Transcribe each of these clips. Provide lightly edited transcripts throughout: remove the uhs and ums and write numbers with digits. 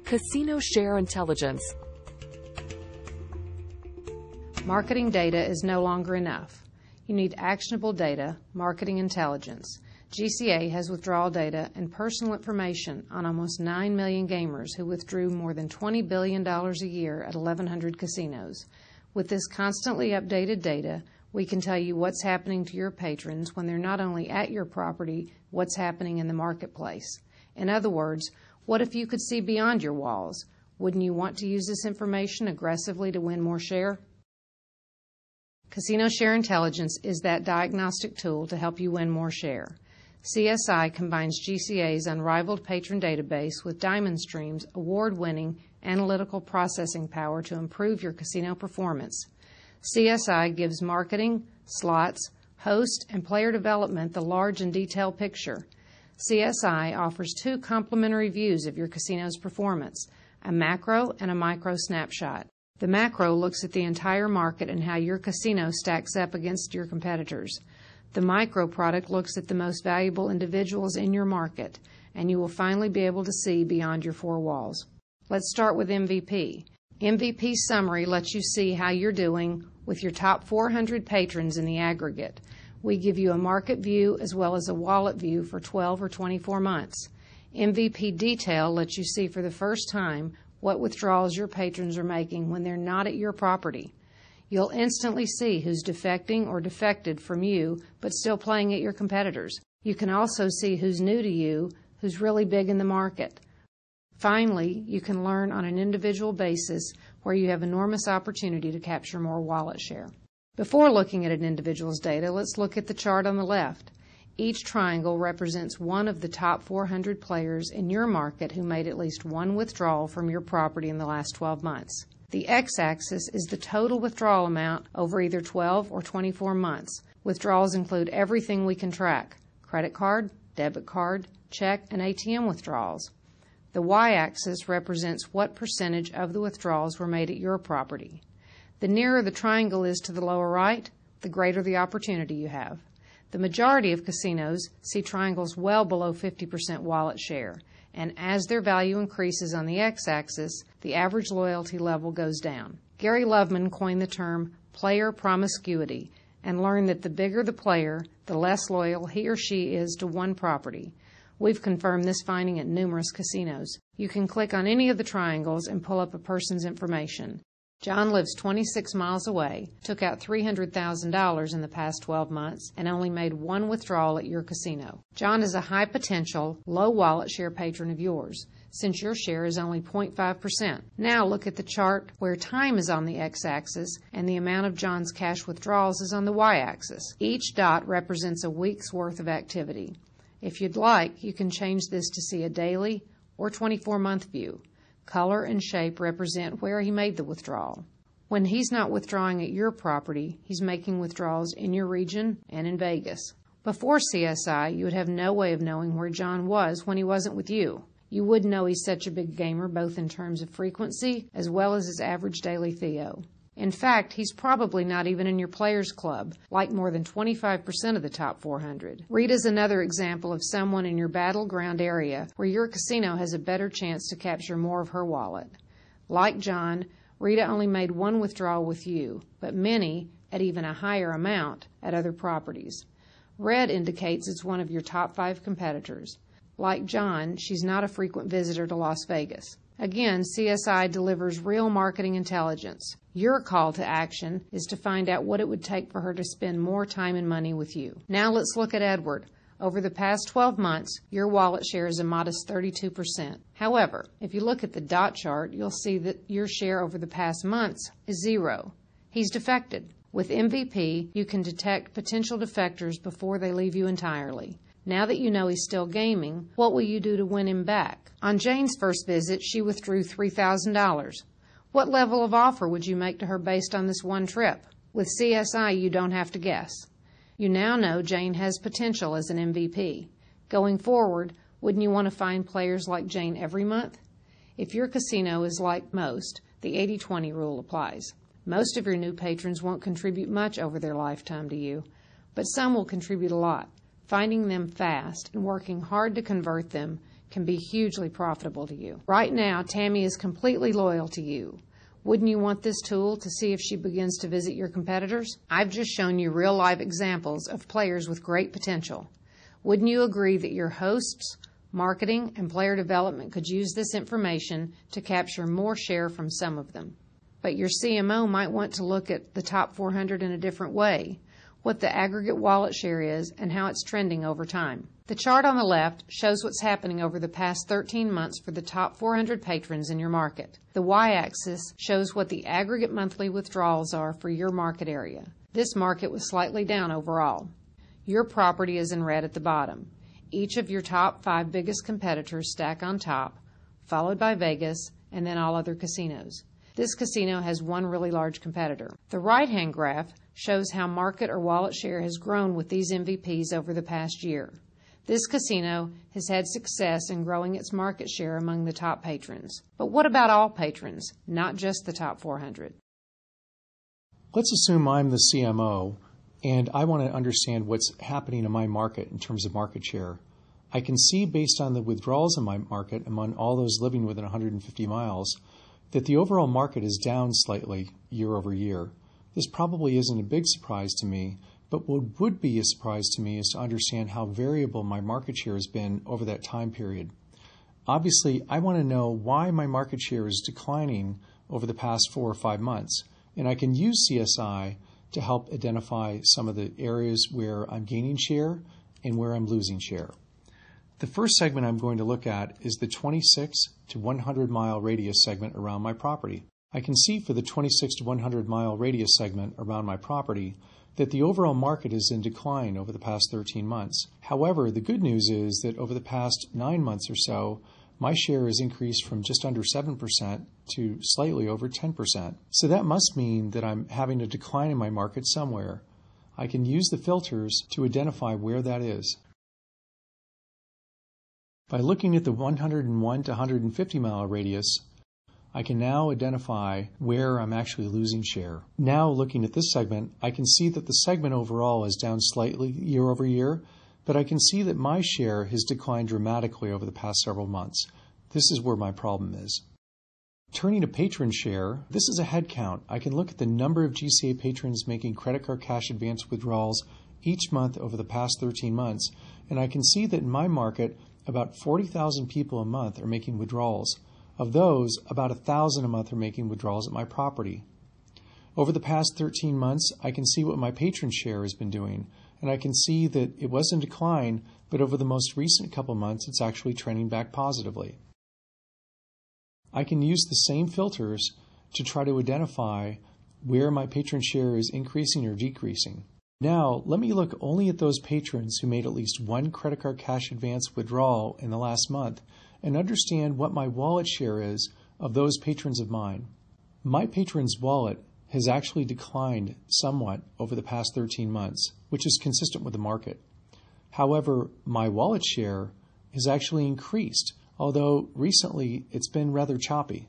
Casino Share Intelligence. Marketing data is no longer enough. You need actionable data, marketing intelligence. GCA has withdrawal data and personal information on almost 9 million gamers who withdrew more than $20 billion a year at 1,100 casinos. With this constantly updated data, we can tell you what's happening to your patrons when they're not only at your property, what's happening in the marketplace. In other words, what if you could see beyond your walls? Wouldn't you want to use this information aggressively to win more share? Casino Share Intelligence is that diagnostic tool to help you win more share. CSI combines GCA's unrivaled patron database with Diamond Stream's award-winning analytical processing power to improve your casino performance. CSI gives marketing, slots, host, and player development the large and detailed picture. CSI offers two complementary views of your casino's performance, a macro and a micro snapshot. The macro looks at the entire market and how your casino stacks up against your competitors. The micro product looks at the most valuable individuals in your market, and you will finally be able to see beyond your four walls. Let's start with MVP. MVP Summary lets you see how you're doing with your top 400 patrons in the aggregate. We give you a market view as well as a wallet view for 12 or 24 months. MVP Detail lets you see for the first time what withdrawals your patrons are making when they're not at your property. You'll instantly see who's defecting or defected from you but still playing at your competitors. You can also see who's new to you, who's really big in the market. Finally, you can learn on an individual basis where you have enormous opportunity to capture more wallet share. Before looking at an individual's data, let's look at the chart on the left. Each triangle represents one of the top 400 players in your market who made at least one withdrawal from your property in the last 12 months. The x-axis is the total withdrawal amount over either 12 or 24 months. Withdrawals include everything we can track: credit card, debit card, check, and ATM withdrawals. The y-axis represents what percentage of the withdrawals were made at your property. The nearer the triangle is to the lower right, the greater the opportunity you have. The majority of casinos see triangles well below 50% wallet share, and as their value increases on the x-axis, the average loyalty level goes down. Gary Loveman coined the term player promiscuity and learned that the bigger the player, the less loyal he or she is to one property. We've confirmed this finding at numerous casinos. You can click on any of the triangles and pull up a person's information. John lives 26 miles away, took out $300,000 in the past 12 months, and only made one withdrawal at your casino. John is a high-potential, low wallet share patron of yours, since your share is only 0.5%. Now look at the chart where time is on the x-axis and the amount of John's cash withdrawals is on the y-axis. Each dot represents a week's worth of activity. If you'd like, you can change this to see a daily or 24-month view. Color and shape represent where he made the withdrawal. When he's not withdrawing at your property, he's making withdrawals in your region and in Vegas. Before CSI, you would have no way of knowing where John was when he wasn't with you. You wouldn't know he's such a big gamer both in terms of frequency as well as his average daily theo. In fact, he's probably not even in your players club, like more than 25% of the top 400. Rita's another example of someone in your battleground area where your casino has a better chance to capture more of her wallet. Like John, Rita only made one withdrawal with you, but many, at even a higher amount, at other properties. Red indicates it's one of your top 5 competitors. Like John, she's not a frequent visitor to Las Vegas. Again, CSI delivers real marketing intelligence. Your call to action is to find out what it would take for her to spend more time and money with you. Now let's look at Edward. Over the past 12 months, your wallet share is a modest 32%. However, if you look at the dot chart, you'll see that your share over the past months is 0. He's defected. With MVP, you can detect potential defectors before they leave you entirely. Now that you know he's still gaming, what will you do to win him back? On Jane's first visit, she withdrew $3,000. What level of offer would you make to her based on this one trip? With CSI, you don't have to guess. You now know Jane has potential as an MVP. Going forward, wouldn't you want to find players like Jane every month? If your casino is like most, the 80-20 rule applies. Most of your new patrons won't contribute much over their lifetime to you, but some will contribute a lot. Finding them fast and working hard to convert them can be hugely profitable to you. Right now, Tammy is completely loyal to you. Wouldn't you want this tool to see if she begins to visit your competitors? I've just shown you real-life examples of players with great potential. Wouldn't you agree that your hosts, marketing, and player development could use this information to capture more share from some of them? But your CMO might want to look at the top 400 in a different way, what the aggregate wallet share is, and how it's trending over time. The chart on the left shows what's happening over the past 13 months for the top 400 patrons in your market. The y-axis shows what the aggregate monthly withdrawals are for your market area. This market was slightly down overall. Your property is in red at the bottom. Each of your top 5 biggest competitors stack on top, followed by Vegas, and then all other casinos. This casino has one really large competitor. The right-hand graph shows how market or wallet share has grown with these MVPs over the past year. This casino has had success in growing its market share among the top patrons. But what about all patrons, not just the top 400? Let's assume I'm the CMO and I want to understand what's happening in my market in terms of market share. I can see based on the withdrawals in my market among all those living within 150 miles that the overall market is down slightly year over year. This probably isn't a big surprise to me, but what would be a surprise to me is to understand how variable my market share has been over that time period. Obviously, I want to know why my market share is declining over the past 4 or 5 months, and I can use CSI to help identify some of the areas where I'm gaining share and where I'm losing share. The first segment I'm going to look at is the 26 to 100 mile radius segment around my property. I can see for the 26 to 100 mile radius segment around my property that the overall market is in decline over the past 13 months. However, the good news is that over the past 9 months or so, my share has increased from just under 7% to slightly over 10%. So that must mean that I'm having a decline in my market somewhere. I can use the filters to identify where that is. By looking at the 101 to 150 mile radius, I can now identify where I'm actually losing share. Now looking at this segment, I can see that the segment overall is down slightly year over year, but I can see that my share has declined dramatically over the past several months. This is where my problem is. Turning to patron share, this is a head count. I can look at the number of GCA patrons making credit card cash advance withdrawals each month over the past 13 months, and I can see that in my market, about 40,000 people a month are making withdrawals. Of those, about 1,000 a month are making withdrawals at my property. Over the past 13 months, I can see what my patron share has been doing, and I can see that it was in decline, but over the most recent couple months, it's actually trending back positively. I can use the same filters to try to identify where my patron share is increasing or decreasing. Now, let me look only at those patrons who made at least one credit card cash advance withdrawal in the last month and understand what my wallet share is of those patrons of mine. My patron's wallet has actually declined somewhat over the past 13 months, which is consistent with the market. However, my wallet share has actually increased, although recently it's been rather choppy.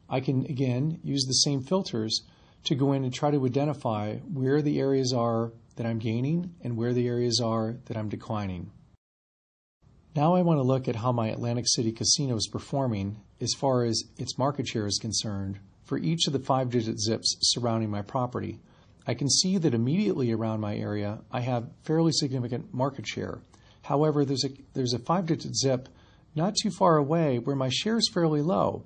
I can, again, use the same filters to go in and try to identify where the areas are that I'm gaining and where the areas are that I'm declining. Now I want to look at how my Atlantic City casino is performing as far as its market share is concerned for each of the 5-digit zips surrounding my property. I can see that immediately around my area I have fairly significant market share. However, there's a 5-digit zip not too far away where my share is fairly low,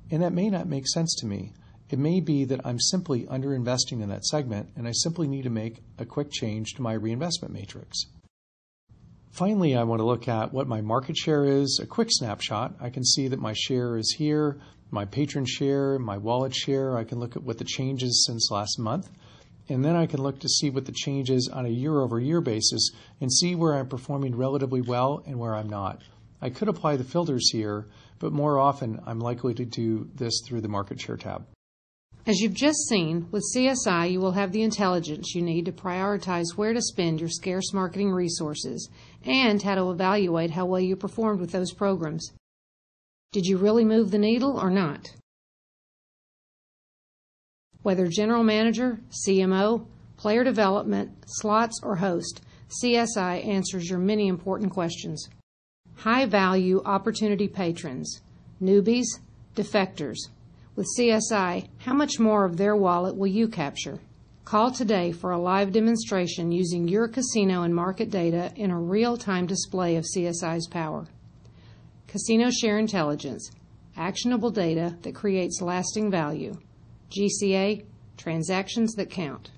and that may not make sense to me. It may be that I'm simply underinvesting in that segment and I simply need to make a quick change to my reinvestment matrix. Finally, I want to look at what my market share is, a quick snapshot. I can see that my share is here, my patron share, my wallet share. I can look at what the changes since last month, and then I can look to see what the changes on a year-over-year basis and see where I'm performing relatively well and where I'm not. I could apply the filters here, but more often I'm likely to do this through the market share tab. As you've just seen, with CSI you will have the intelligence you need to prioritize where to spend your scarce marketing resources and how to evaluate how well you performed with those programs. Did you really move the needle or not? Whether general manager, CMO, player development, slots, or host, CSI answers your many important questions. high-value opportunity patrons, newbies, defectors. With CSI, how much more of their wallet will you capture? Call today for a live demonstration using your casino and market data in a real-time display of CSI's power. Casino Share Intelligence, actionable data that creates lasting value. GCA, transactions that count.